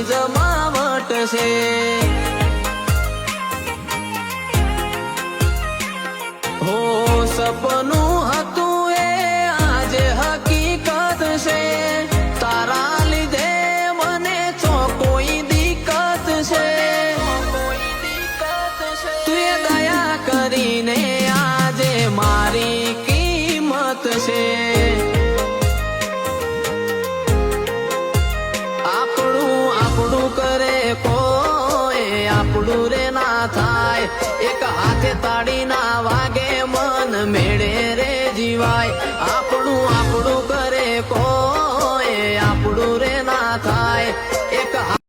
જમાવટ છે. હો સપનું હતું એ આજે હકીકત છે. તારા લીધે મને ચો કોઈ દિક્કત છે. તું દયા કરીને આજે મારી કિંમત છે. આપણું કરે કોઈ આપણું રે ના થાય. એક હાથે તાળી ના વાગે મન મેળે રે જીવાય. આપણું કરે કોઈ